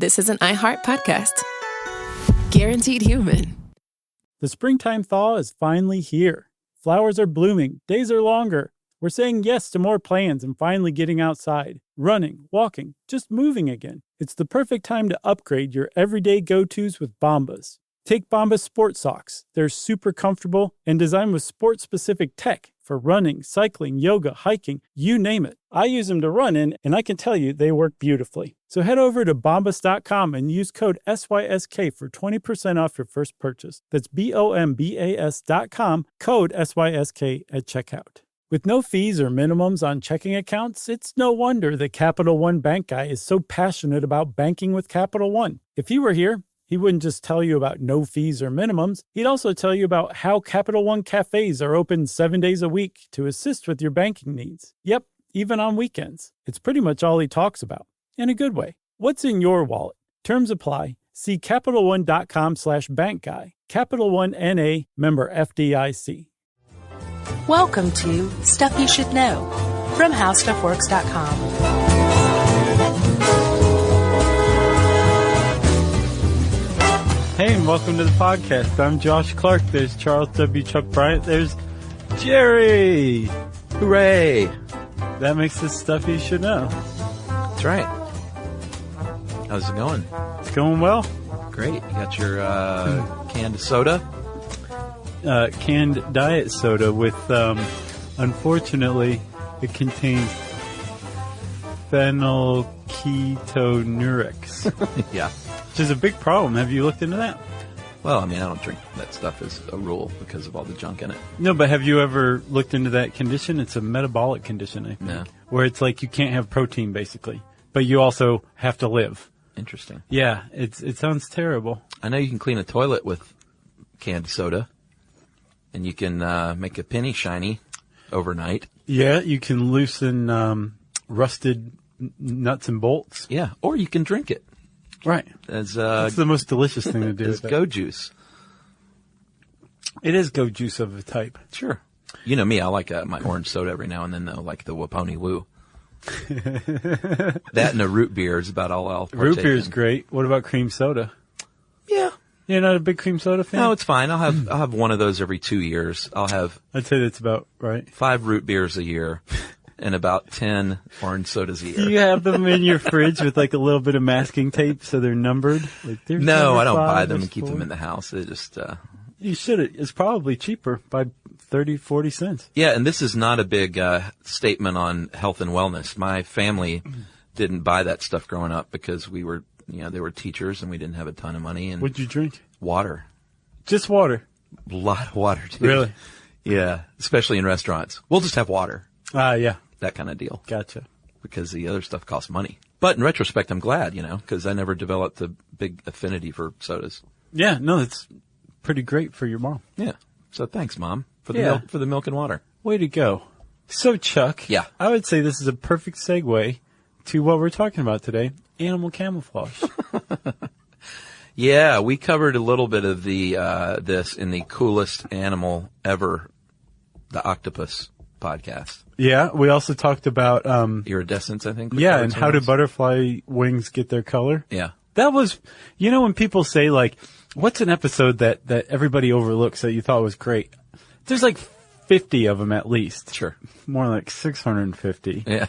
this is an iHeart podcast. Guaranteed human. The springtime thaw is finally here. Flowers are blooming. Days are longer. We're saying yes to more plans and finally getting outside, running, walking, just moving again. It's the perfect time to upgrade your everyday go-tos with Bombas. Take Bombas sport socks. They're super comfortable and designed with sport-specific tech for running, cycling, yoga, hiking, you name it. I use them to run in, and I can tell you they work beautifully. So head over to bombas.com and use code SYSK for 20% off your first purchase. That's BOMBAS.com, code SYSK at checkout. With no fees or minimums on checking accounts, it's no wonder the Capital One bank guy is so passionate about banking with Capital One. If he were here, he wouldn't just tell you about no fees or minimums. He'd also tell you about how Capital One cafes are open 7 days a week to assist with your banking needs. Yep, even on weekends. It's pretty much all he talks about, in a good way. What's in your wallet? Terms apply. See CapitalOne.com/bankguy. Capital One N.A., member FDIC. Welcome to Stuff You Should Know from HowStuffWorks.com. Hey, and welcome to the podcast. I'm Josh Clark. There's Charles W. Chuck Bryant. There's Jerry. Hooray! That makes this Stuff You Should Know. That's right. How's it going? It's going well. Great. You got your canned soda? Canned diet soda with, unfortunately, it contains phenylketonuria, Yeah. which is a big problem. Have you looked into that? Well, I mean, I don't drink that stuff as a rule because of all the junk in it. No, but have you ever looked into that condition? It's a metabolic condition, I think. No. Where it's like you can't have protein, basically, but you also have to live. Interesting. Yeah, it sounds terrible. I know you can clean a toilet with canned soda, and you can make a penny shiny overnight. Yeah, you can loosen rusted nuts and bolts. Yeah, or you can drink it. Right. As That's the most delicious thing to do. as go juice. It is go juice of a type. Sure. You know me, I like my orange soda every now and then, though, like the Waponi Woo. That and a root beer is about all I'll partake Root beer is in. great. What about cream soda? Yeah. You're not a big cream soda fan? No, it's fine. I'll have one of those every 2 years. I'll have I'd say that's about right. 5 root beers a year and about 10 orange sodas a year. Do you have them in your fridge with like a little bit of masking tape so they're numbered? Like, there's No, number I don't 5, buy them there's and keep 4. them in the house. They just, You should. It's probably cheaper by 30, 40 cents. yeah, and this is not a big statement on health and wellness. My family didn't buy that stuff growing up because we were, they were teachers and we didn't have a ton of money. And What'd you drink? water. Just water. A lot of water, dude. Really? Yeah, especially in restaurants. We'll just have water. Yeah. That kind of deal. Gotcha. Because the other stuff costs money. But in retrospect, I'm glad, because I never developed a big affinity for sodas. Yeah, no, it's pretty great for your mom. Yeah. So thanks, Mom, for the Yeah. milk, for the milk and water. Way to go. So, Chuck. Yeah. I would say this is a perfect segue to what we're talking about today, animal camouflage. Yeah, we covered a little bit of the this in the coolest animal ever, the octopus podcast. Yeah, we also talked about Iridescence, I think. yeah, and how do butterfly wings get their color? Yeah. That was, when people say like, what's an episode that everybody overlooks that you thought was great? There's like 50 of them at least. Sure. More like 650. Yeah.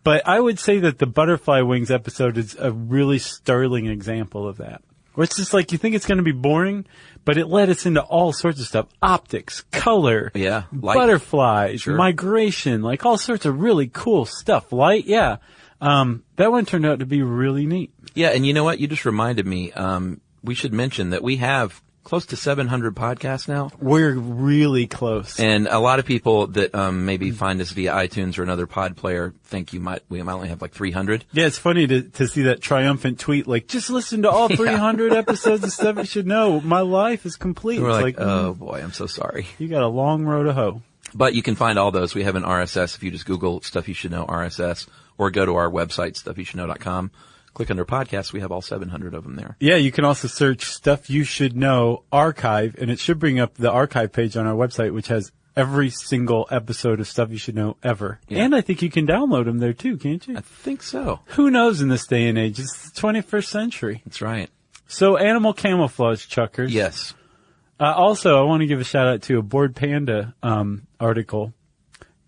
But I would say that the butterfly wings episode is a really sterling example of that. Where it's just like, you think it's going to be boring, but it led us into all sorts of stuff. Optics, color, Yeah. Light. butterflies, Sure. migration, like all sorts of really cool stuff. Light, yeah. That one turned out to be really neat. Yeah, and you know what? You just reminded me. We should mention that we have close to 700 podcasts now. We're really close. And a lot of people that maybe find us via iTunes or another pod player think we might only have like 300. Yeah, it's funny to see that triumphant tweet, like, just listen to all 300 episodes of Stuff You Should Know. My life is complete. We're It's like, oh boy, I'm so sorry. You got a long road to hoe. But you can find all those. We have an RSS if you just Google Stuff You Should Know RSS or go to our website, stuffyoushouldknow.com. Click under podcasts. We have all 700 of them there. Yeah, you can also search Stuff You Should Know Archive, and it should bring up the archive page on our website, which has every single episode of Stuff You Should Know ever. Yeah. And I think you can download them there too, can't you? I think so. Who knows in this day and age? It's the 21st century. That's right. So animal camouflage, Chuckers. Yes. Also, I want to give a shout out to a Bored Panda article.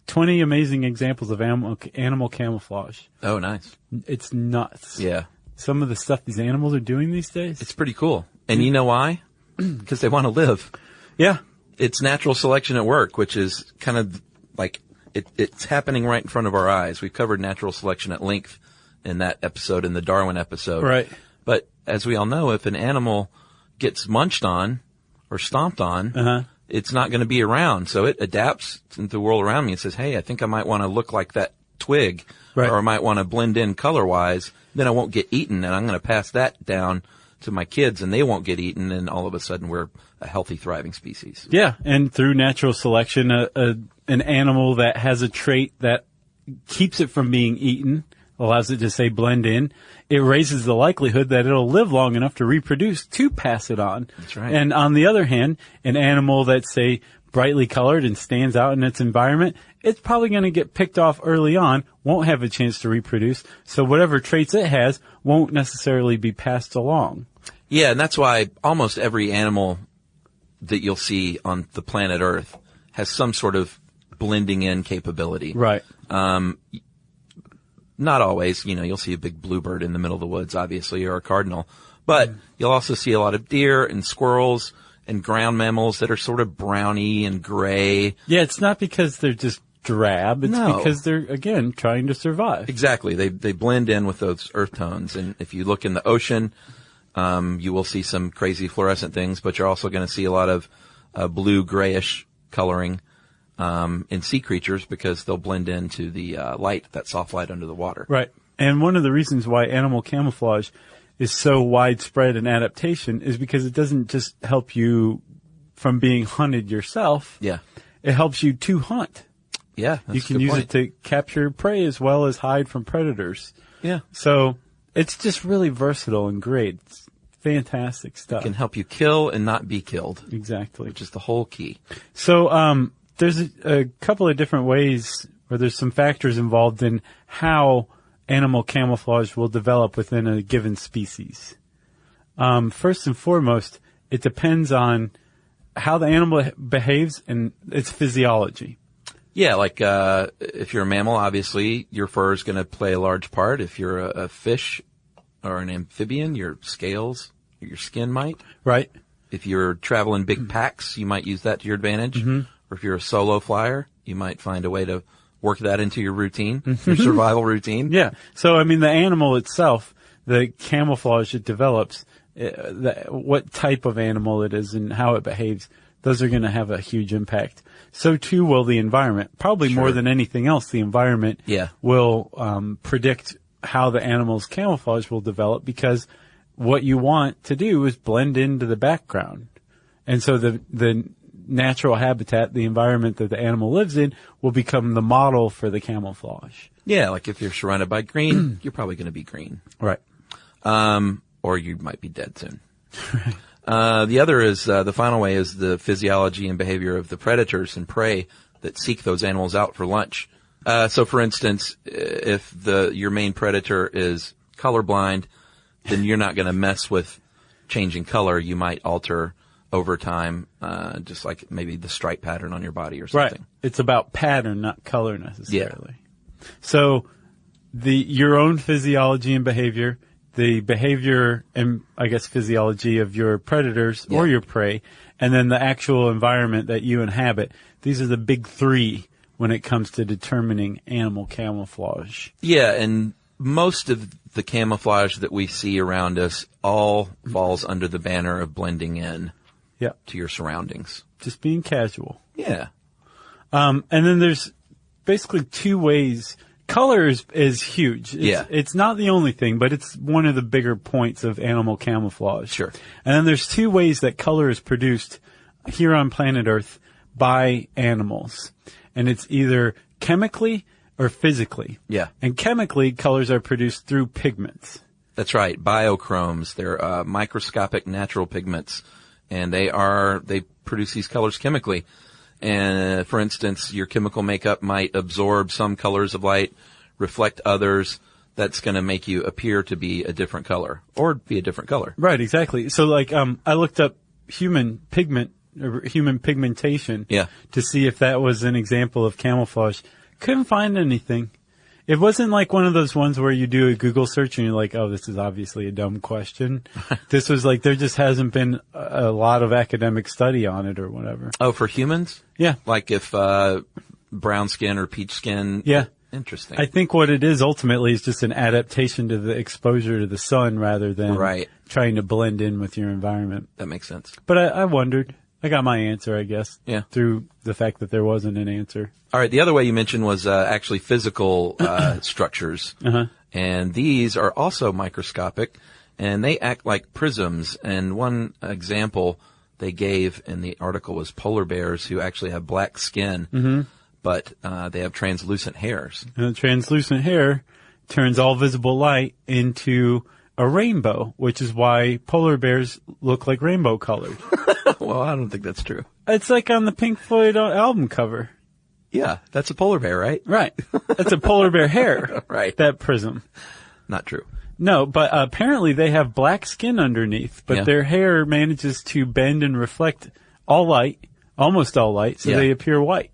20 amazing examples of animal camouflage. Oh, nice. It's nuts. Yeah. Some of the stuff these animals are doing these days. It's pretty cool. And you know why? Because they want to live. Yeah. It's natural selection at work, which is kind of like it's happening right in front of our eyes. We've covered natural selection at length in that episode, in the Darwin episode. Right. But as we all know, if an animal gets munched on or stomped on, it's not going to be around. So it adapts to the world around me and says, hey, I think I might want to look like that twig, right, or I might want to blend in color-wise. Then I won't get eaten, and I'm going to pass that down to my kids, and they won't get eaten, and all of a sudden we're a healthy, thriving species. Yeah, and through natural selection, an animal that has a trait that keeps it from being eaten, allows it to, say, blend in, it raises the likelihood that it'll live long enough to reproduce to pass it on. That's right. And on the other hand, an animal that's, say, brightly colored and stands out in its environment, it's probably going to get picked off early on, won't have a chance to reproduce, so whatever traits it has won't necessarily be passed along. Yeah, and that's why almost every animal that you'll see on the planet Earth has some sort of blending in capability. Right. Not always. You know, you'll see a big bluebird in the middle of the woods, obviously, or a cardinal. But you'll also see a lot of deer and squirrels and ground mammals that are sort of browny and gray. Yeah, it's not because they're just drab. It's because they're, again, trying to survive. Exactly. They blend in with those earth tones. And if you look in the ocean, you will see some crazy fluorescent things, but you're also going to see a lot of blue, grayish coloring in sea creatures because they'll blend into the light, that soft light under the water. Right. And one of the reasons why animal camouflage is so widespread in adaptation is because it doesn't just help you from being hunted yourself. Yeah. It helps you to hunt. Yeah, that's you can a good use point. it to capture prey as well as hide from predators. Yeah. So it's just really versatile and great. It's fantastic stuff. It can help you kill and not be killed. Exactly. Which is the whole key. So there's a couple of different ways, or there's some factors involved in how animal camouflage will develop within a given species. First and foremost, it depends on how the animal behaves and its physiology. Yeah, like if you're a mammal, obviously your fur is going to play a large part. If you're a fish or an amphibian, your scales, your skin might. Right. If you're traveling big packs, you might use that to your advantage. Mm-hmm. Or if you're a solo flyer, you might find a way to work that into your routine, your survival routine. Yeah. So, I mean, the animal itself, the camouflage it develops, what type of animal it is and how it behaves, those are going to have a huge impact. So, too, will the environment. Probably more than anything else, the environment will predict how the animal's camouflage will develop, because what you want to do is blend into the background. And so the natural habitat, the environment that the animal lives in, will become the model for the camouflage. Yeah, like if you're surrounded by green, you're probably going to be green. Right. Or you might be dead soon. The other is, the final way is the physiology and behavior of the predators and prey that seek those animals out for lunch. So for instance, if your main predator is colorblind, then you're not going to mess with changing color. You might alter over time, just like maybe the stripe pattern on your body or something. Right. It's about pattern, not color necessarily. Yeah. So your own physiology and behavior, the behavior and I guess physiology of your predators or your prey, and then the actual environment that you inhabit. These are the big three when it comes to determining animal camouflage. Yeah, and most of the camouflage that we see around us all falls under the banner of blending in to your surroundings. Just being casual. Yeah. And then there's basically two ways. Color is huge. It's not the only thing, but it's one of the bigger points of animal camouflage. Sure. And then there's two ways that color is produced here on planet Earth by animals. And it's either chemically or physically. Yeah. And chemically, colors are produced through pigments. That's right. Biochromes. They're microscopic natural pigments. And they produce these colors chemically. And for instance, your chemical makeup might absorb some colors of light, reflect others. That's going to make you appear to be a different color or be a different color. Right, exactly. So like, I looked up human pigment or human pigmentation to see if that was an example of camouflage. Couldn't find anything. It wasn't like one of those ones where you do a Google search and you're like, oh, this is obviously a dumb question. This was like, there just hasn't been a lot of academic study on it or whatever. Oh, for humans? Yeah. Like if brown skin or peach skin? Yeah. Interesting. I think what it is ultimately is just an adaptation to the exposure to the sun rather than trying to blend in with your environment. That makes sense. But I wondered. I got my answer, I guess. Yeah. Through the fact that there wasn't an answer. All right. The other way you mentioned was actually physical structures. Uh-huh. And these are also microscopic, and they act like prisms. And one example they gave in the article was polar bears who actually have black skin, but they have translucent hairs. And the translucent hair turns all visible light into a rainbow, which is why polar bears look like rainbow colored. Well, I don't think that's true. It's like on the Pink Floyd album cover. Yeah, that's a polar bear, right? Right. That's a polar bear hair. Right. That prism. Not true. No, but apparently they have black skin underneath, but their hair manages to bend and reflect all light, almost all light, so they appear white.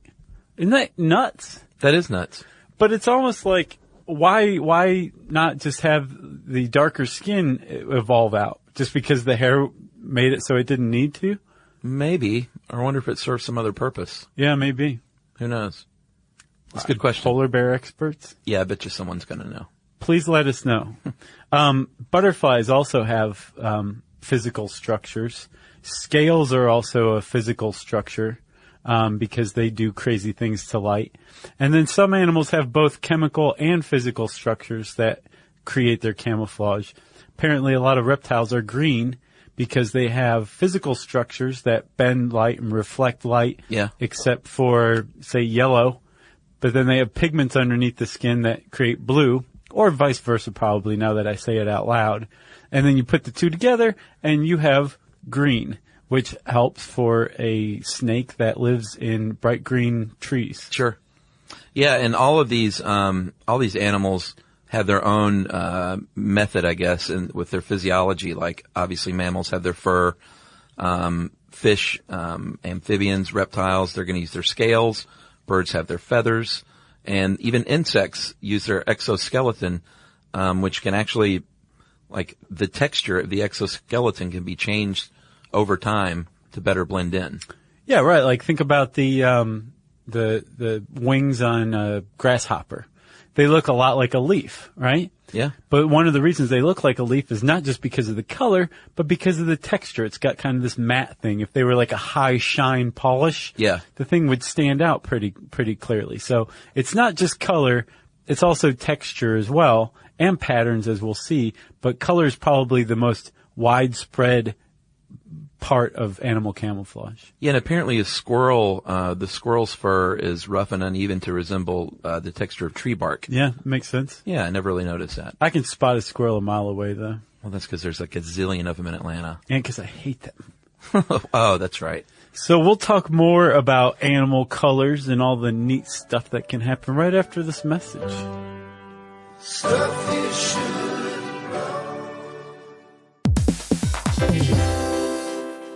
Isn't that nuts? That is nuts. But it's almost like, why not just have the darker skin evolve out? Just because the hair made it so it didn't need to? Maybe. I wonder if it serves some other purpose. Yeah, maybe. Who knows? That's a good question. Polar bear experts? Yeah, I bet you someone's going to know. Please let us know. Butterflies also have physical structures. Scales are also a physical structure because they do crazy things to light. And then some animals have both chemical and physical structures that create their camouflage. Apparently, a lot of reptiles are green because they have physical structures that bend light and reflect light, except for, say, yellow. But then they have pigments underneath the skin that create blue, or vice versa probably, now that I say it out loud. And then you put the two together, and you have green, which helps for a snake that lives in bright green trees. Sure. Yeah, and all these animals have their own method, I guess, with their physiology. Like, obviously, mammals have their fur. Fish, amphibians, reptiles, they're going to use their scales. Birds have their feathers. And even insects use their exoskeleton, which can actually, like, the texture of the exoskeleton can be changed over time to better blend in. Yeah, right. Like, think about the wings on a grasshopper. They look a lot like a leaf, right? Yeah. But one of the reasons they look like a leaf is not just because of the color, but because of the texture. It's got kind of this matte thing. If they were like a high shine polish, the thing would stand out pretty clearly. So it's not just color, it's also texture as well, and patterns, as we'll see. But color is probably the most widespread part of animal camouflage. Yeah, and apparently the squirrel's fur is rough and uneven to resemble the texture of tree bark. Yeah, makes sense. Yeah, I never really noticed that. I can spot a squirrel a mile away, though. Well, that's because there's like a zillion of them in Atlanta. And because I hate them. Oh, that's right. So we'll talk more about animal colors and all the neat stuff that can happen right after this message. Stuff you should know.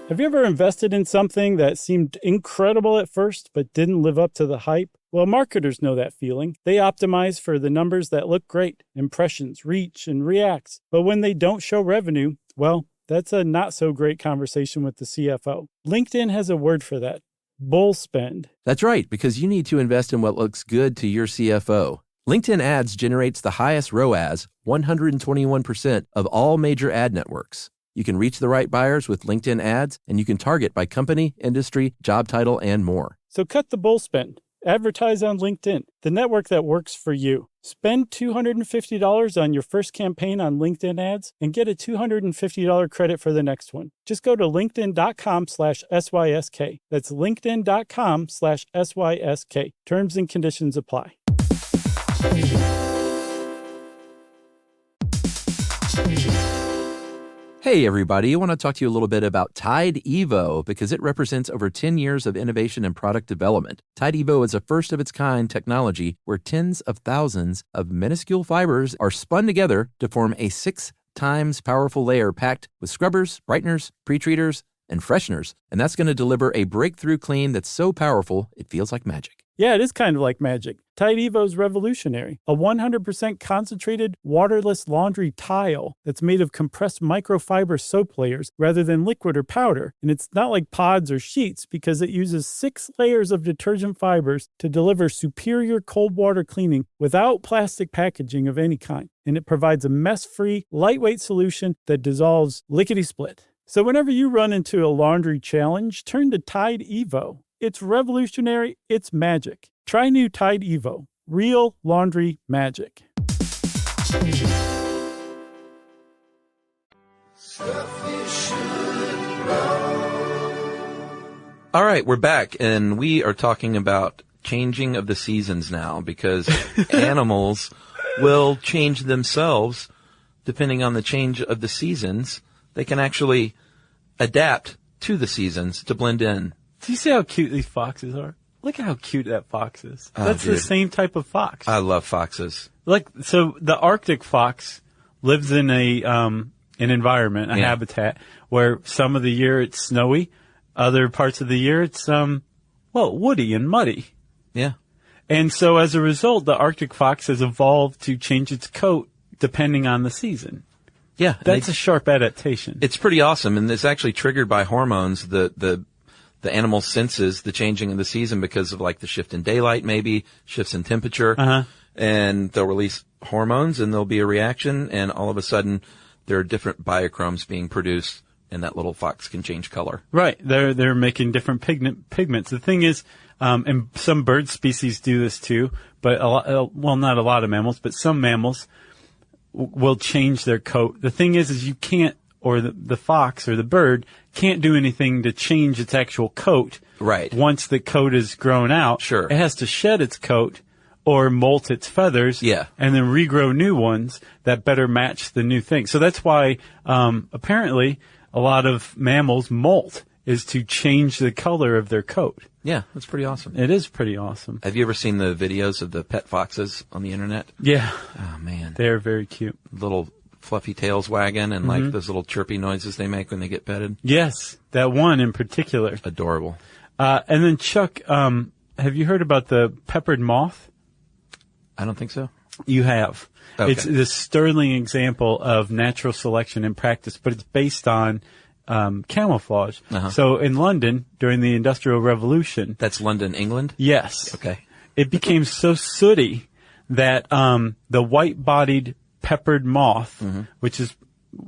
Have you ever invested in something that seemed incredible at first but didn't live up to the hype? Well, marketers know that feeling. They optimize for the numbers that look great, impressions, reach, and reacts. But when they don't show revenue, well, that's a not so great conversation with the CFO. LinkedIn has a word for that: bull spend. That's right, because you need to invest in what looks good to your CFO. LinkedIn Ads generates the highest ROAS, 121% of all major ad networks. You can reach the right buyers with LinkedIn Ads, and you can target by company, industry, job title, and more. So cut the bull spend. Advertise on LinkedIn, the network that works for you. Spend $250 on your first campaign on LinkedIn Ads and get a $250 credit for the next one. Just go to linkedin.com/SYSK. That's linkedin.com/SYSK. Terms and conditions apply. Hey, everybody. I want to talk to you a little bit about Tide Evo because it represents over 10 years of innovation and product development. Tide Evo is a first-of-its-kind technology where tens of thousands of minuscule fibers are spun together to form a 6 times powerful layer packed with scrubbers, brighteners, pre-treaters, and fresheners. And that's going to deliver a breakthrough clean that's so powerful it feels like magic. Yeah, it is kind of like magic. Tide Evo is revolutionary. A 100% concentrated, waterless laundry tile that's made of compressed microfiber soap layers rather than liquid or powder. And it's not like pods or sheets because it uses 6 layers of detergent fibers to deliver superior cold water cleaning without plastic packaging of any kind. And it provides a mess-free, lightweight solution that dissolves lickety-split. So whenever you run into a laundry challenge, turn to Tide Evo. It's revolutionary. It's magic. Try new Tide Evo. Real laundry magic. All right, we're back, and we are talking about changing of the seasons now because animals will change themselves depending on the change of the seasons. They can actually adapt to the seasons to blend in. Do you see how cute these foxes are? Look at how cute that fox is. Oh, That's dude. the same type of fox. I love foxes. So the Arctic fox lives in an environment, a habitat where some of the year it's snowy, other parts of the year it's woody and muddy. Yeah. And so as a result, the Arctic fox has evolved to change its coat depending on the season. Yeah. That's a sharp adaptation. It's pretty awesome, and it's actually triggered by hormones. The animal senses the changing of the season because of like the shift in daylight, maybe shifts in temperature, and they'll release hormones, and there'll be a reaction, and all of a sudden there are different biochromes being produced, and that little fox can change color. Right. They're making different pigments. The thing is, and some bird species do this too, but not a lot of mammals, but some mammals will change their coat. The thing is you can't, or the fox or the bird can't do anything to change its actual coat. Right. Once the coat is grown out. Sure. It has to shed its coat or molt its feathers. Yeah. And then regrow new ones that better match the new thing. So that's why, apparently a lot of mammals molt is to change the color of their coat. Yeah, that's pretty awesome. It is pretty awesome. Have you ever seen the videos of the pet foxes on the internet? Yeah. Oh man. They're very cute. Little fluffy tails wagging and like those little chirpy noises they make when they get petted. Yes, that one in particular. Adorable. And then Chuck, have you heard about the peppered moth? I don't think so. You have. Okay. It's this sterling example of natural selection in practice, but it's based on camouflage. So in London, during the Industrial Revolution. That's London, England? Yes. Okay. It became so sooty that the white-bodied peppered moth, which is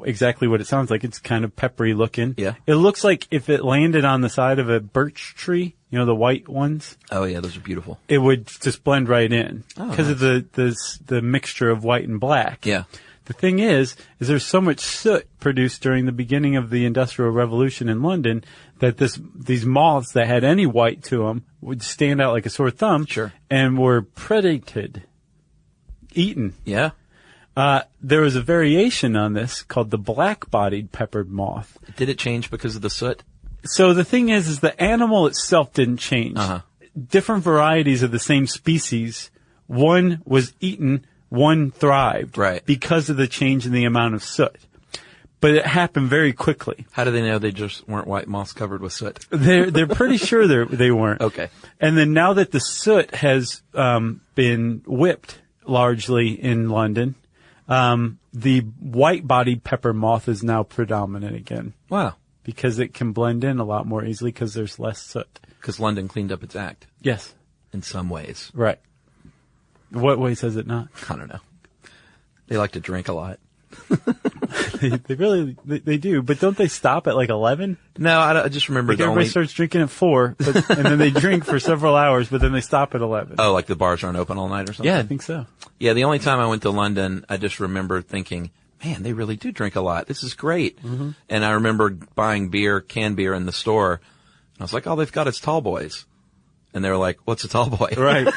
exactly what it sounds like. It's kind of peppery looking. Yeah. It looks like if it landed on the side of a birch tree, you know, the white ones. Oh yeah, those are beautiful. It would just blend right in Oh, because of the mixture of white and black. Yeah. The thing is there's so much soot produced during the beginning of the Industrial Revolution in London that these moths that had any white to them would stand out like a sore thumb. Sure. And were predated, eaten. Yeah. There was a variation on this called the black-bodied peppered moth. Did it change because of the soot? So the thing is the animal itself didn't change. Different varieties of the same species, one was eaten, one thrived. Right. Because of the change in the amount of soot. But it happened very quickly. How do they know they just weren't white moths covered with soot? They're pretty sure they weren't. Okay. And then now that the soot has been whipped largely in London, the white-bodied pepper moth is now predominant again. Wow. Because it can blend in a lot more easily because there's less soot. Because London cleaned up its act. Yes. In some ways. Right. What ways has it not? I don't know. They like to drink a lot. They really do. But don't they stop at like 11? No, I just remember Like everybody starts drinking at 4, and then they drink for several hours, but then they stop at 11. Oh, like the bars aren't open all night or something? Yeah, I think so. Yeah, the only time I went to London, I just remember thinking, man, they really do drink a lot. This is great. And I remember buying canned beer in the store. And I was like, all they've got is tall boys. And they were like, what's a tall boy? Right.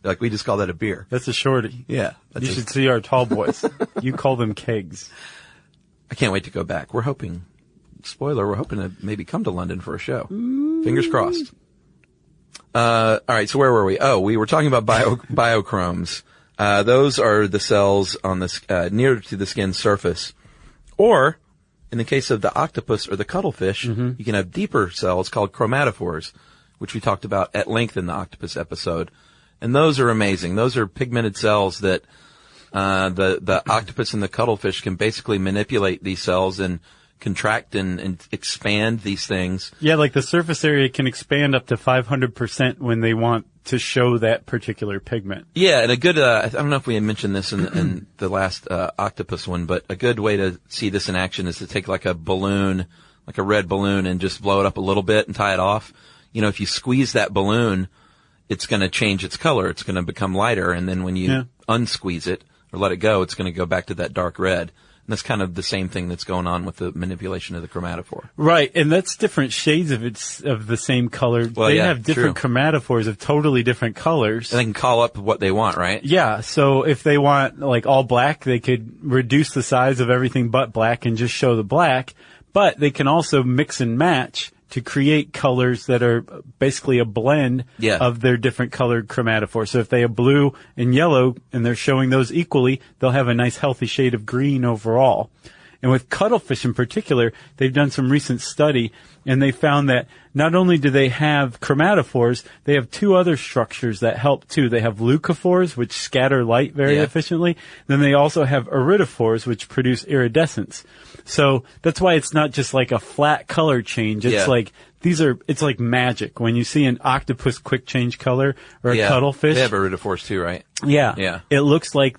They're like, we just call that a beer. That's a shorty. Yeah. You should see our tall boys. You call them kegs. I can't wait to go back. We're hoping to maybe come to London for a show. Fingers crossed. All right, so where were we? Oh, we were talking about biochromes. Those are the cells on the near to the skin surface. Or, in the case of the octopus or the cuttlefish, you can have deeper cells called chromatophores, which we talked about at length in the octopus episode. And those are amazing. Those are pigmented cells that the octopus and the cuttlefish can basically manipulate these cells and contract and expand these things. Yeah, like the surface area can expand up to 500% when they want to show that particular pigment. Yeah, and a good, I don't know if we had mentioned this in the last octopus one, but a good way to see this in action is to take like a balloon, like a red balloon, and just blow it up a little bit and tie it off. You know, if you squeeze that balloon, it's going to change its color. It's going to become lighter, and then when you unsqueeze it or let it go, it's going to go back to that dark red. And that's kind of the same thing that's going on with the manipulation of the chromatophore. Right, and that's different shades of the same color. Well, they yeah, have different chromatophores of totally different colors. And they can call up what they want, right? Yeah, so if they want like all black, they could reduce the size of everything but black and just show the black. But they can also mix and match to create colors that are basically a blend of their different colored chromatophores. So if they have blue and yellow and they're showing those equally, they'll have a nice healthy shade of green overall. And with cuttlefish in particular, they've done some recent study and they found that not only do they have chromatophores, they have two other structures that help too. They have leucophores, which scatter light very efficiently. Then they also have iridophores, which produce iridescence. So that's why it's not just like a flat color change. It's like it's like magic. When you see an octopus quick change color or a cuttlefish. They have iridophores too, right? Yeah. Yeah. It looks like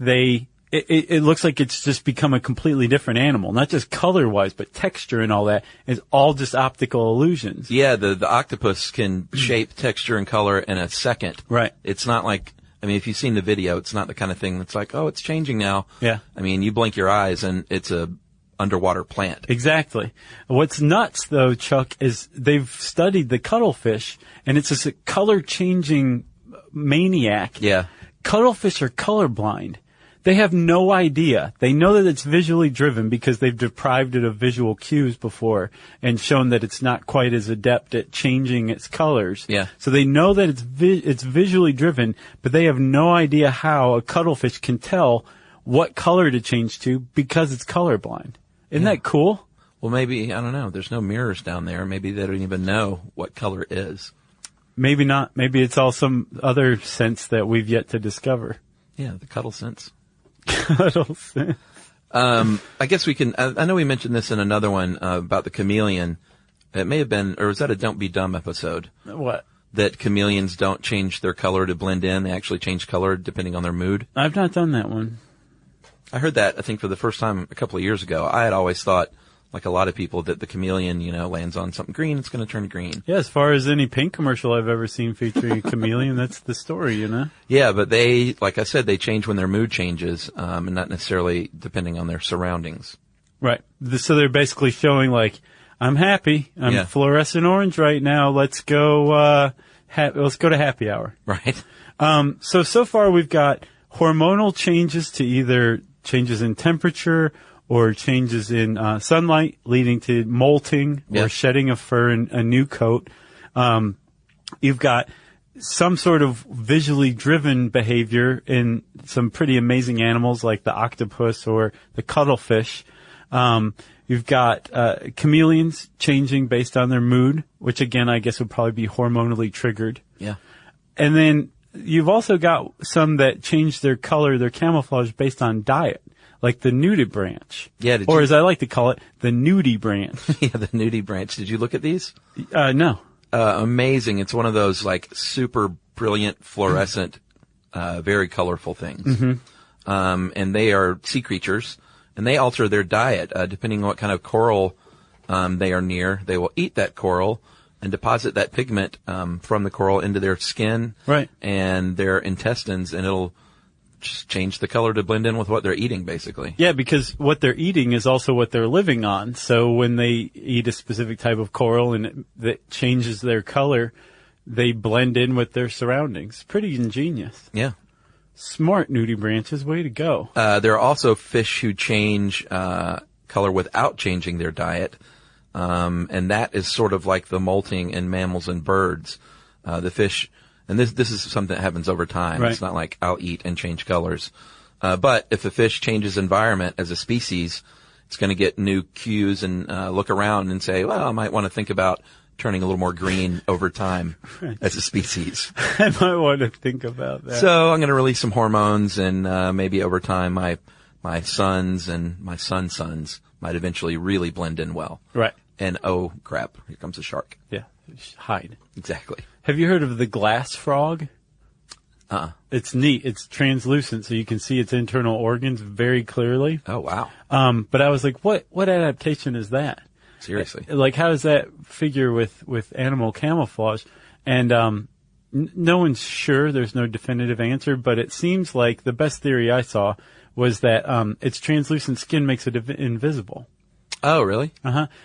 it looks like it's just become a completely different animal, not just color-wise, but texture and all that is all just optical illusions. Yeah, the octopus can shape texture and color in a second. Right. It's not like, I mean, if you've seen the video, it's not the kind of thing that's like, oh, it's changing now. Yeah. I mean, you blink your eyes and it's a underwater plant. Exactly. What's nuts, though, Chuck, is they've studied the cuttlefish, and it's a color-changing maniac. Yeah. Cuttlefish are colorblind. They have no idea. They know that it's visually driven because they've deprived it of visual cues before and shown that it's not quite as adept at changing its colors. Yeah. So they know that it's visually driven, but they have no idea how a cuttlefish can tell what color to change to because it's colorblind. Isn't that cool? Well, maybe, I don't know. There's no mirrors down there. Maybe they don't even know what color is. Maybe not. Maybe it's all some other sense that we've yet to discover. Yeah, the cuddle sense. Cuddle sense. I guess we can, I know we mentioned this in another one about the chameleon. It may have been, or was that a Don't Be Dumb episode? What? That chameleons don't change their color to blend in. They actually change color depending on their mood. I've not done that one. I heard that, I think, for the first time a couple of years ago. I had always thought, like a lot of people, that the chameleon, lands on something green, it's going to turn green. Yeah, as far as any paint commercial I've ever seen featuring a chameleon, that's the story, Yeah, but they, like I said, they change when their mood changes, and not necessarily depending on their surroundings. Right. So they're basically showing like, I'm happy. I'm fluorescent orange right now. Let's go, let's go to happy hour. Right. So far we've got hormonal changes to either changes in temperature or changes in sunlight leading to molting or shedding of fur and a new coat. You've got some sort of visually driven behavior in some pretty amazing animals like the octopus or the cuttlefish. You've got chameleons changing based on their mood, which again I guess would probably be hormonally triggered. Yeah. And then you've also got some that change their color, their camouflage based on diet. Like the nudibranch. Yeah. Or as I like to call it, the nudibranch. Yeah, the nudibranch. Did you look at these? No. Amazing. It's one of those like super brilliant fluorescent, very colorful things. Mm-hmm. And they are sea creatures and they alter their diet, depending on what kind of coral, they are near. They will eat that coral and deposit that pigment, from the coral into their skin. Right. And their intestines, and it'll just change the color to blend in with what they're eating, basically. Yeah, because what they're eating is also what they're living on. So when they eat a specific type of coral and that changes their color, they blend in with their surroundings. Pretty ingenious. Yeah. Smart nudibranches. Way to go. There are also fish who change, color without changing their diet. And that is sort of like the molting in mammals and birds. The fish, and this is something that happens over time. Right. It's not like I'll eat and change colors. But if a fish changes environment as a species, it's going to get new cues and look around and say, well, I might want to think about turning a little more green over time as a species. I might want to think about that. So I'm going to release some hormones, and maybe over time my sons and my son's sons might eventually really blend in well. Right. And oh crap, here comes a shark. Yeah. Hide. Exactly. Have you heard of the glass frog? It's neat. It's translucent, so you can see its internal organs very clearly. Oh wow. But I was like, what adaptation is that? Seriously. Like, how does that figure with animal camouflage? And no one's sure. There's no definitive answer, but it seems like the best theory I saw was that its translucent skin makes it invisible. Oh, really?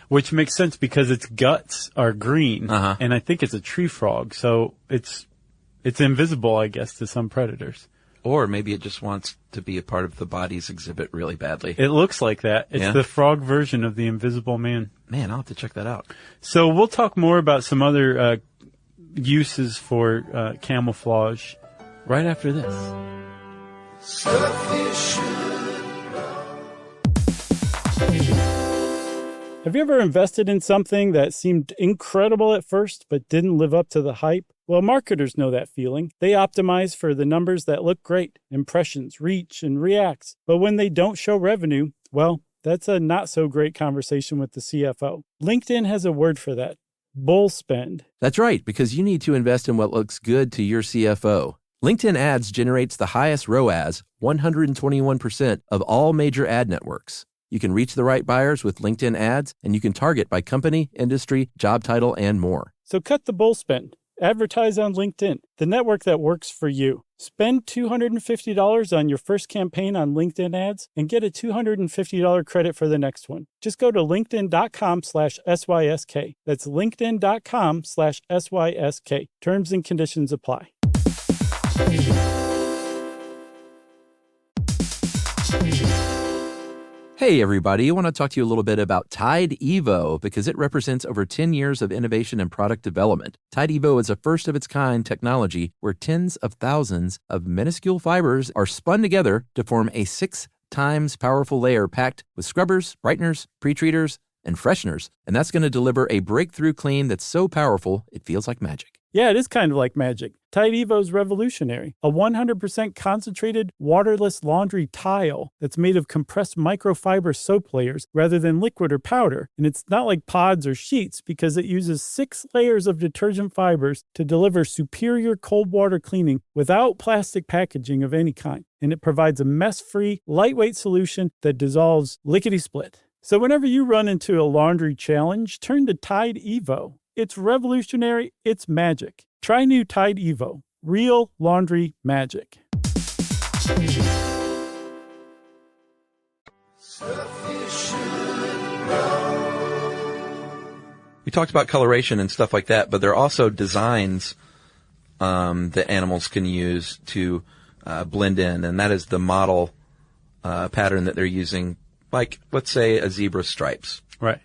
Which makes sense because its guts are green, Uh-huh. and I think it's a tree frog, so it's invisible, I guess, to some predators. Or maybe it just wants to be a part of the body's exhibit really badly. It looks like that. It's Yeah. the frog version of the Invisible Man. Man, I'll have to check that out. So we'll talk more about some other uses for camouflage right after this. Stuff you should Have you ever invested in something that seemed incredible at first but didn't live up to the hype? Well, marketers know that feeling. They optimize for the numbers that look great, impressions, reach, and reacts. But when they don't show revenue, well, that's a not so great conversation with the CFO. LinkedIn has a word for that: bull spend. That's right, because you need to invest in what looks good to your CFO. LinkedIn Ads generates the highest ROAS, 121% of all major ad networks. You can reach the right buyers with LinkedIn Ads, and you can target by company, industry, job title, and more. So cut the bull spend. Advertise on LinkedIn, the network that works for you. Spend $250 on your first campaign on LinkedIn Ads and get a $250 credit for the next one. Just go to linkedin.com/SYSK. That's linkedin.com/SYSK. Terms and conditions apply. Hey everybody, I want to talk to you a little bit about Tide Evo because it represents over 10 years of innovation and product development. Tide Evo is a first-of-its-kind technology where tens of thousands of minuscule fibers are spun together to form a 6 times powerful layer packed with scrubbers, brighteners, pre-treaters, and fresheners. And that's going to deliver a breakthrough clean that's so powerful it feels like magic. Yeah, it is kind of like magic. Tide Evo is revolutionary. A 100% concentrated, waterless laundry tile that's made of compressed microfiber soap layers rather than liquid or powder. And it's not like pods or sheets because it uses 6 layers of detergent fibers to deliver superior cold water cleaning without plastic packaging of any kind. And it provides a mess-free, lightweight solution that dissolves lickety-split. So whenever you run into a laundry challenge, turn to Tide Evo. It's revolutionary. It's magic. Try new Tide Evo. Real laundry magic. We talked about coloration and stuff like that, but there are also designs that animals can use to blend in, and that is the model pattern that they're using. Like, let's say a zebra stripes. Right.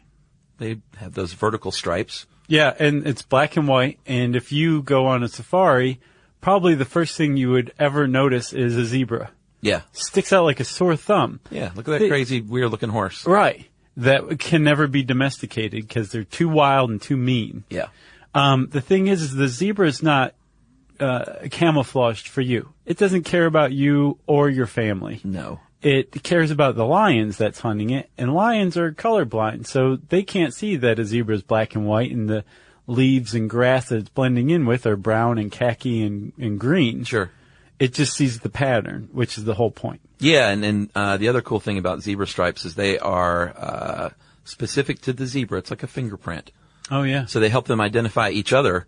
They have those vertical stripes. Yeah, and it's black and white, and if you go on a safari, probably the first thing you would ever notice is a zebra. Yeah. Sticks out like a sore thumb. Yeah, look at that crazy, weird-looking horse. Right. That can never be domesticated because they're too wild and too mean. Yeah. The thing is the zebra is not camouflaged for you. It doesn't care about you or your family. No. It cares about the lions that's hunting it, and lions are colorblind, so they can't see that a zebra is black and white and the leaves and grass that it's blending in with are brown and khaki and green. Sure. It just sees the pattern, which is the whole point. Yeah, and the other cool thing about zebra stripes is they are specific to the zebra. It's like a fingerprint. Oh, yeah. So they help them identify each other,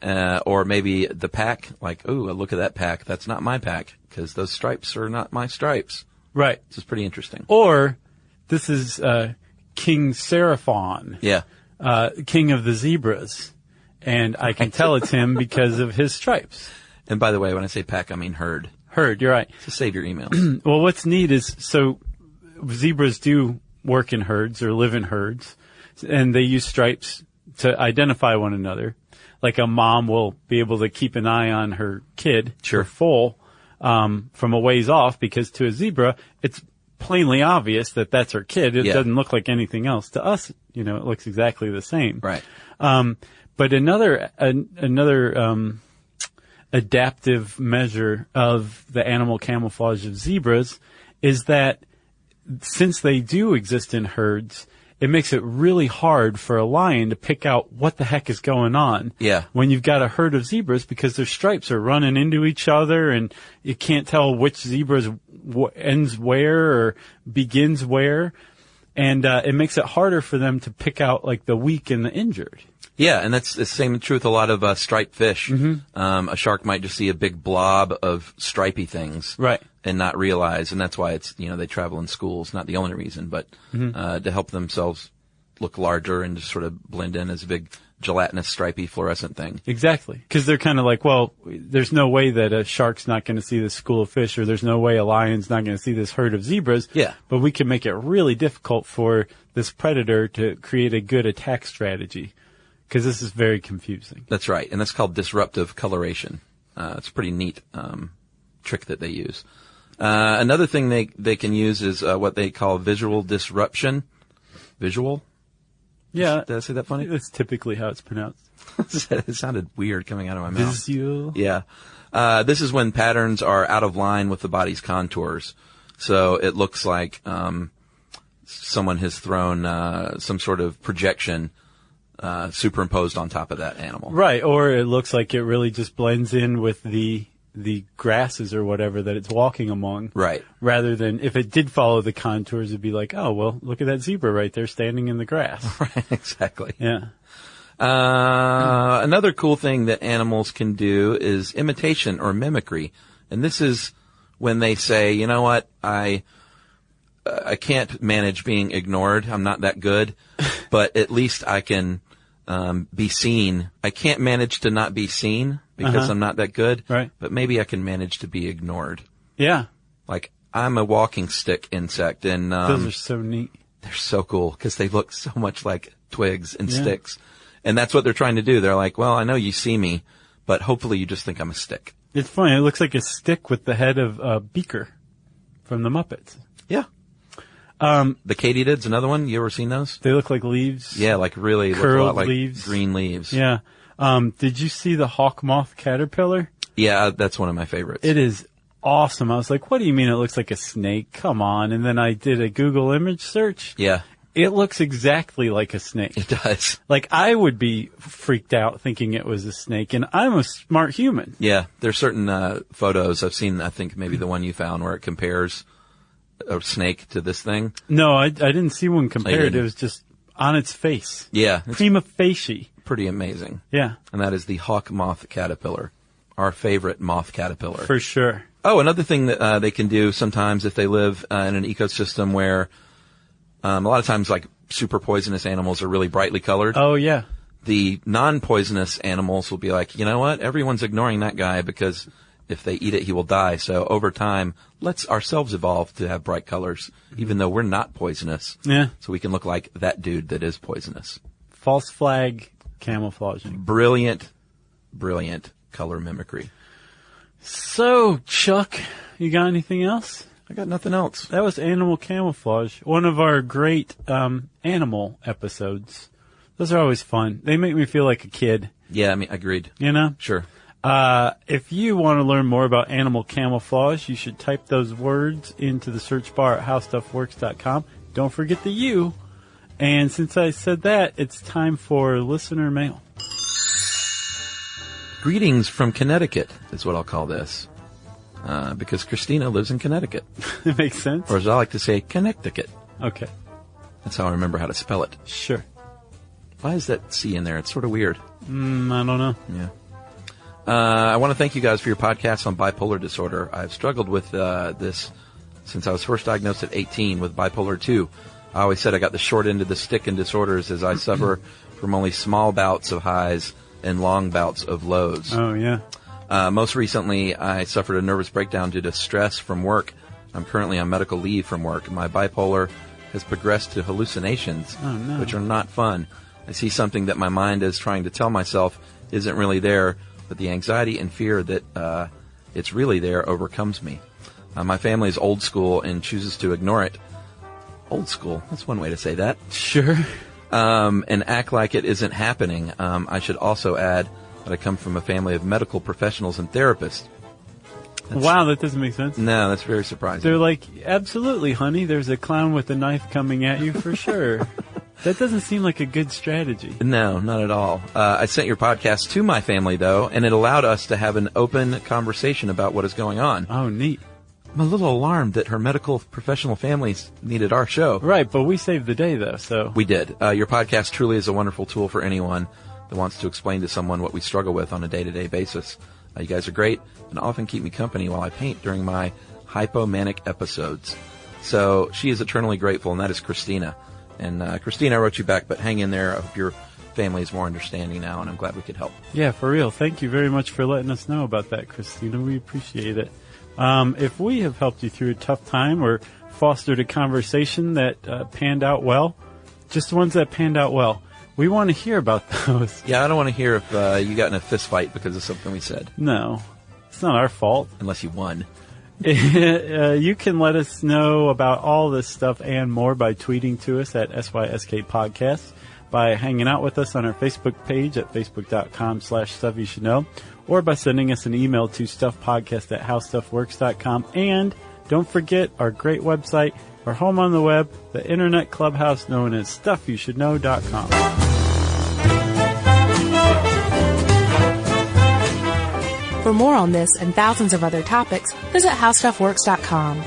or maybe the pack, like, ooh, look at that pack. That's not my pack, because those stripes are not my stripes. Right. This is pretty interesting. Or this is King Seraphon. Yeah. King of the zebras. And I can tell it's him because of his stripes. And by the way, when I say pack, I mean herd. Herd, you're right. So save your emails. Well, what's neat is, so zebras do work in herds or live in herds, and they use stripes to identify one another. Like a mom will be able to keep an eye on her kid, her foal, from a ways off, because to a zebra, it's plainly obvious that that's her kid. It doesn't look like anything else. To us, it looks exactly the same. Right. But another adaptive measure of the animal camouflage of zebras is that since they do exist in herds, it makes it really hard for a lion to pick out what the heck is going on. Yeah. When you've got a herd of zebras, because their stripes are running into each other and you can't tell which zebra ends where or begins where. And it makes it harder for them to pick out like the weak and the injured. Yeah, and that's the same true with a lot of striped fish. A shark might just see a big blob of stripy things. Right. And not realize, and that's why it's, they travel in schools, not the only reason, but to help themselves look larger and just sort of blend in as a big gelatinous, stripy, fluorescent thing. Exactly. Because they're kind of like, well, there's no way that a shark's not going to see this school of fish, or there's no way a lion's not going to see this herd of zebras. Yeah. But we can make it really difficult for this predator to create a good attack strategy, because this is very confusing. That's right. And that's called disruptive coloration. It's a pretty neat trick that they use. Another thing they can use is what they call visual disruption. Visual? Yeah. Did I say that funny? That's typically how it's pronounced. It sounded weird coming out of my mouth. Visual? Yeah. This is when patterns are out of line with the body's contours. So it looks like someone has thrown some sort of projection superimposed on top of that animal. Right. Or it looks like it really just blends in with the grasses or whatever that it's walking among. Right. Rather than, if it did follow the contours, it'd be like, oh, well, look at that zebra right there standing in the grass. Right, exactly. Yeah. Another cool thing that animals can do is imitation or mimicry. And this is when they say, you know what, I can't manage being ignored. I'm not that good, but at least I can be seen. I can't manage to not be seen because I'm not that good. Right. But maybe I can manage to be ignored. Yeah. Like, I'm a walking stick insect, and those are so neat. They're so cool because they look so much like twigs and sticks. And that's what they're trying to do. They're like, well, I know you see me, but hopefully you just think I'm a stick. It's funny. It looks like a stick with the head of Beaker from the Muppets. Yeah. The katydids, another one. You ever seen those? They look like leaves. Yeah, like really look a curled lot like leaves. Green leaves. Yeah. Did you see the hawk moth caterpillar? Yeah, that's one of my favorites. It is awesome. I was like, what do you mean it looks like a snake? Come on. And then I did a Google image search. Yeah. It looks exactly like a snake. It does. Like, I would be freaked out thinking it was a snake, and I'm a smart human. Yeah, there's certain photos I've seen, I think maybe the one you found, where it compares a snake to this thing. No, I didn't see one compared. It was just on its face. Yeah. Prima facie. Pretty amazing. Yeah. And that is the hawk moth caterpillar, our favorite moth caterpillar. For sure. Oh, another thing that they can do sometimes if they live in an ecosystem where a lot of times, like, super poisonous animals are really brightly colored. Oh, yeah. The non-poisonous animals will be like, you know what? Everyone's ignoring that guy because if they eat it, he will die. So over time, let's ourselves evolve to have bright colors, even though we're not poisonous. Yeah. So we can look like that dude that is poisonous. False flag camouflaging. Brilliant, brilliant color mimicry. So, Chuck, you got anything else? I got nothing else. That was Animal Camouflage, one of our great animal episodes. Those are always fun. They make me feel like a kid. Yeah, I mean, agreed. You know? Sure. If you want to learn more about animal camouflage, you should type those words into the search bar at howstuffworks.com. Don't forget the U. And since I said that, it's time for listener mail. Greetings from Connecticut is what I'll call this. Because Christina lives in Connecticut. It makes sense. Or as I like to say, Connecticut. Okay. That's how I remember how to spell it. Sure. Why is that C in there? It's sort of weird. I don't know. Yeah. I want to thank you guys for your podcast on bipolar disorder. I've struggled with this since I was first diagnosed at 18 with bipolar 2. I always said I got the short end of the stick in disorders as I suffer from only small bouts of highs and long bouts of lows. Oh, yeah. Most recently, I suffered a nervous breakdown due to stress from work. I'm currently on medical leave from work. My bipolar has progressed to hallucinations, Oh, no. which are not fun. I see something that my mind is trying to tell myself isn't really there, but the anxiety and fear that it's really there overcomes me. My family is old school and chooses to ignore it. Old school, that's one way to say that. Sure. And act like it isn't happening. I should also add that I come from a family of medical professionals and therapists. Wow, that doesn't make sense. No, that's very surprising. They're like, absolutely, honey, there's a clown with a knife coming at you for sure. That doesn't seem like a good strategy. No, not at all. I sent your podcast to my family, though, and it allowed us to have an open conversation about what is going on. Oh, neat. I'm a little alarmed that her medical professional families needed our show. Right, but we saved the day, though, so. We did. Your podcast truly is a wonderful tool for anyone that wants to explain to someone what we struggle with on a day-to-day basis. You guys are great and often keep me company while I paint during my hypomanic episodes. So she is eternally grateful, and that is Christina. And Christina, I wrote you back, but hang in there. I hope your family is more understanding now, and I'm glad we could help. Yeah, for real. Thank you very much for letting us know about that, Christina. We appreciate it. If we have helped you through a tough time or fostered a conversation that panned out well, just the ones that panned out well, we want to hear about those. Yeah, I don't want to hear if you got in a fist fight because of something we said. No, it's not our fault. Unless you won. You can let us know about all this stuff and more by tweeting to us at SYSK Podcast, by hanging out with us on our Facebook page at facebook.com/stuffyoushouldknow, or by sending us an email to stuffpodcast@howstuffworks.com. And don't forget our great website, our home on the web, the internet clubhouse known as stuffyoushouldknow.com. For more on this and thousands of other topics, visit howstuffworks.com.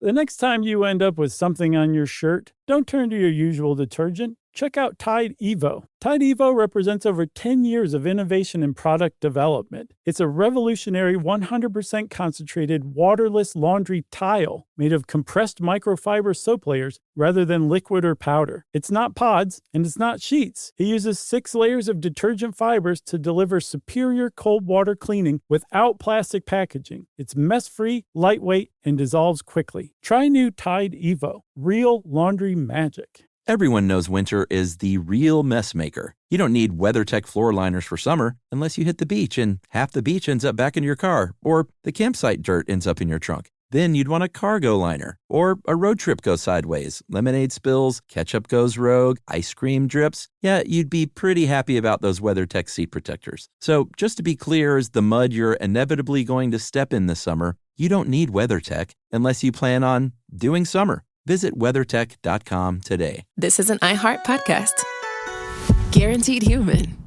The next time you end up with something on your shirt, don't turn to your usual detergent. Check out Tide Evo. Tide Evo represents over 10 years of innovation in product development. It's a revolutionary 100% concentrated waterless laundry tile made of compressed microfiber soap layers rather than liquid or powder. It's not pods and it's not sheets. It uses 6 layers of detergent fibers to deliver superior cold water cleaning without plastic packaging. It's mess-free, lightweight, and dissolves quickly. Try new Tide Evo. Real laundry magic. Everyone knows winter is the real mess maker. You don't need WeatherTech floor liners for summer unless you hit the beach and half the beach ends up back in your car, or the campsite dirt ends up in your trunk. Then you'd want a cargo liner, or a road trip goes sideways, lemonade spills, ketchup goes rogue, ice cream drips. Yeah, you'd be pretty happy about those WeatherTech seat protectors. So just to be clear, as the mud you're inevitably going to step in this summer, you don't need WeatherTech unless you plan on doing summer. Visit WeatherTech.com today. This is an iHeart podcast. Guaranteed human.